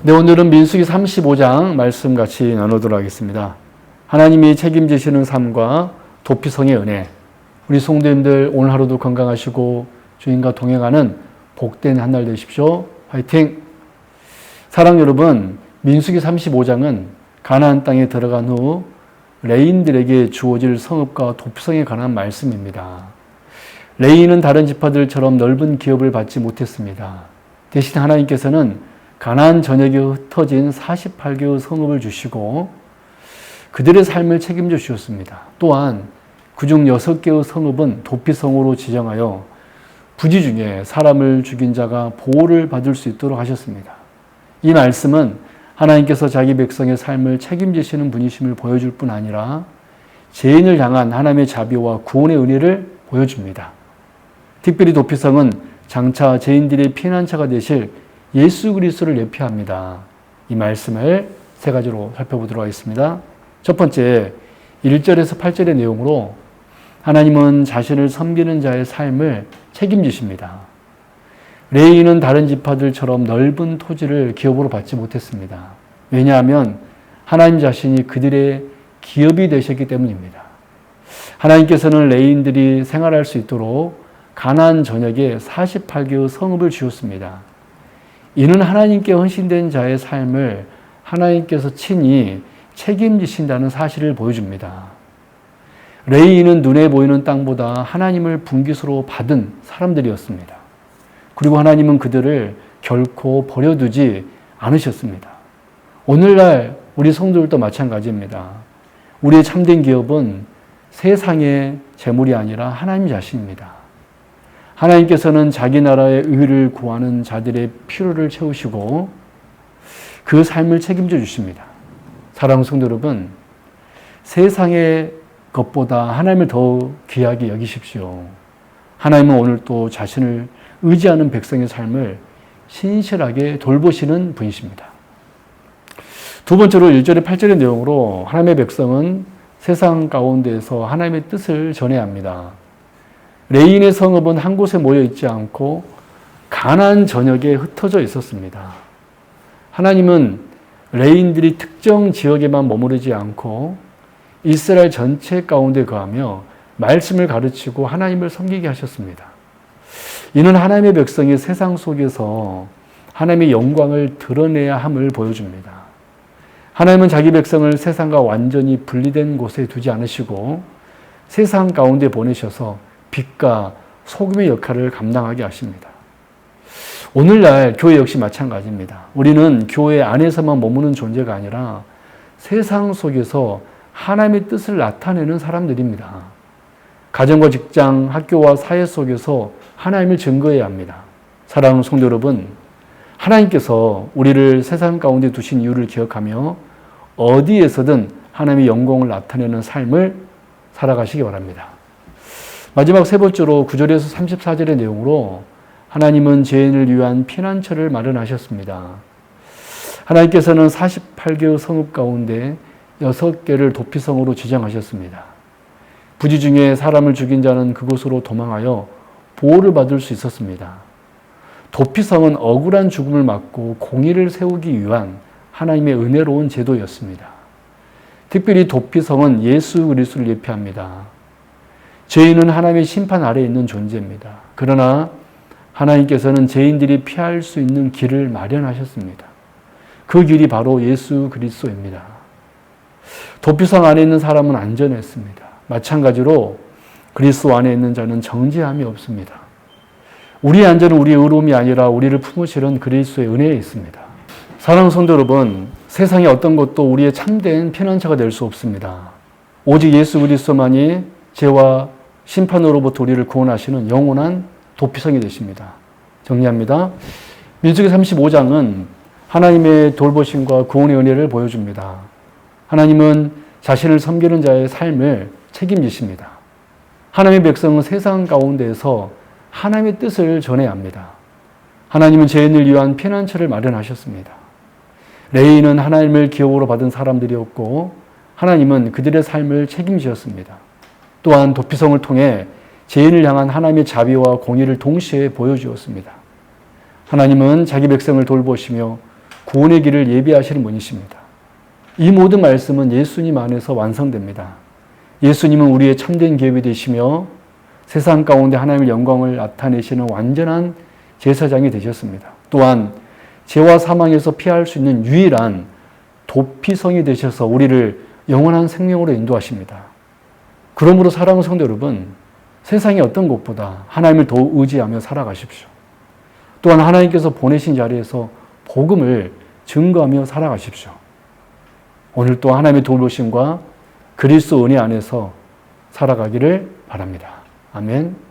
네, 오늘은 민수기 35장 말씀 같이 나누도록 하겠습니다. 하나님이 책임지시는 삶과 도피성의 은혜. 우리 성도님들 오늘 하루도 건강하시고 주님과 동행하는 복된 한 날 되십시오. 화이팅! 사랑 여러분, 민수기 35장은 가나안 땅에 들어간 후 레인들에게 주어질 성읍과 도피성에 관한 말씀입니다. 레인은 다른 지파들처럼 넓은 기업을 받지 못했습니다. 대신 하나님께서는 가나안 전역에 흩어진 48개의 성읍을 주시고 그들의 삶을 책임져 주셨습니다. 또한 그중 6개의 성읍은 도피성으로 지정하여 부지 중에 사람을 죽인 자가 보호를 받을 수 있도록 하셨습니다. 이 말씀은 하나님께서 자기 백성의 삶을 책임지시는 분이심을 보여줄 뿐 아니라 죄인을 향한 하나님의 자비와 구원의 은혜를 보여줍니다. 특별히 도피성은 장차 죄인들의 피난처가 되실 예수 그리스도를 예표합니다. 이 말씀을 세 가지로 살펴보도록 하겠습니다. 첫 번째, 1절에서 8절의 내용으로 하나님은 자신을 섬기는 자의 삶을 책임지십니다. 레위인은 다른 지파들처럼 넓은 토지를 기업으로 받지 못했습니다. 왜냐하면 하나님 자신이 그들의 기업이 되셨기 때문입니다. 하나님께서는 레위인들이 생활할 수 있도록 가나안 전역에 48개의 성읍을 지었습니다. 이는 하나님께 헌신된 자의 삶을 하나님께서 친히 책임지신다는 사실을 보여줍니다. 레위인은 눈에 보이는 땅보다 하나님을 분깃으로 받은 사람들이었습니다. 그리고 하나님은 그들을 결코 버려두지 않으셨습니다. 오늘날 우리 성도들도 마찬가지입니다. 우리의 참된 기업은 세상의 재물이 아니라 하나님 자신입니다. 하나님께서는 자기 나라의 의를 구하는 자들의 필요를 채우시고 그 삶을 책임져 주십니다. 사랑하는 성도 여러분, 세상의 것보다 하나님을 더 귀하게 여기십시오. 하나님은 오늘 또 자신을 의지하는 백성의 삶을 신실하게 돌보시는 분이십니다. 두 번째로 1절에 8절의 내용으로 하나님의 백성은 세상 가운데에서 하나님의 뜻을 전해야 합니다. 레인의 성읍은 한 곳에 모여 있지 않고 가나안 전역에 흩어져 있었습니다. 하나님은 레인들이 특정 지역에만 머무르지 않고 이스라엘 전체 가운데 거하며 말씀을 가르치고 하나님을 섬기게 하셨습니다. 이는 하나님의 백성이 세상 속에서 하나님의 영광을 드러내야 함을 보여줍니다. 하나님은 자기 백성을 세상과 완전히 분리된 곳에 두지 않으시고 세상 가운데 보내셔서 빛과 소금의 역할을 감당하게 하십니다. 오늘날 교회 역시 마찬가지입니다. 우리는 교회 안에서만 머무는 존재가 아니라 세상 속에서 하나님의 뜻을 나타내는 사람들입니다. 가정과 직장, 학교와 사회 속에서 하나님을 증거해야 합니다. 사랑하는 성도 여러분, 하나님께서 우리를 세상 가운데 두신 이유를 기억하며 어디에서든 하나님의 영광을 나타내는 삶을 살아가시기 바랍니다. 마지막 세 번째로 9절에서 34절의 내용으로 하나님은 죄인을 위한 피난처를 마련하셨습니다. 하나님께서는 48개의 성읍 가운데 6개를 도피성으로 지정하셨습니다. 부지 중에 사람을 죽인 자는 그곳으로 도망하여 보호를 받을 수 있었습니다. 도피성은 억울한 죽음을 막고 공의를 세우기 위한 하나님의 은혜로운 제도였습니다. 특별히 도피성은 예수 그리스도를 예표합니다. 죄인은 하나님의 심판 아래에 있는 존재입니다. 그러나 하나님께서는 죄인들이 피할 수 있는 길을 마련하셨습니다. 그 길이 바로 예수 그리스도입니다. 도피성 안에 있는 사람은 안전했습니다. 마찬가지로 그리스도 안에 있는 자는 정죄함이 없습니다. 우리의 안전은 우리의 의로움이 아니라 우리를 품으시는 그리스도의 은혜에 있습니다. 사랑하는 성도 여러분, 세상의 어떤 것도 우리의 참된 피난처가 될 수 없습니다. 오직 예수 그리스도만이 죄와 심판으로부터 우리를 구원하시는 영원한 도피성이 되십니다. 정리합니다. 민수기 35장은 하나님의 돌보심과 구원의 은혜를 보여줍니다. 하나님은 자신을 섬기는 자의 삶을 책임지십니다. 하나님의 백성은 세상 가운데에서 하나님의 뜻을 전해야 합니다. 하나님은 죄인을 위한 피난처를 마련하셨습니다. 레위인은 하나님을 기업으로 받은 사람들이었고 하나님은 그들의 삶을 책임지셨습니다. 또한 도피성을 통해 죄인을 향한 하나님의 자비와 공의를 동시에 보여주었습니다. 하나님은 자기 백성을 돌보시며 구원의 길을 예비하시는 분이십니다. 이 모든 말씀은 예수님 안에서 완성됩니다. 예수님은 우리의 참된 계획이 되시며 세상 가운데 하나님의 영광을 나타내시는 완전한 제사장이 되셨습니다. 또한 죄와 사망에서 피할 수 있는 유일한 도피성이 되셔서 우리를 영원한 생명으로 인도하십니다. 그러므로 사랑하는 성도 여러분, 세상의 어떤 것보다 하나님을 더 의지하며 살아가십시오. 또한 하나님께서 보내신 자리에서 복음을 증거하며 살아가십시오. 오늘 또 하나님의 도우심과 그리스도 은혜 안에서 살아가기를 바랍니다. 아멘.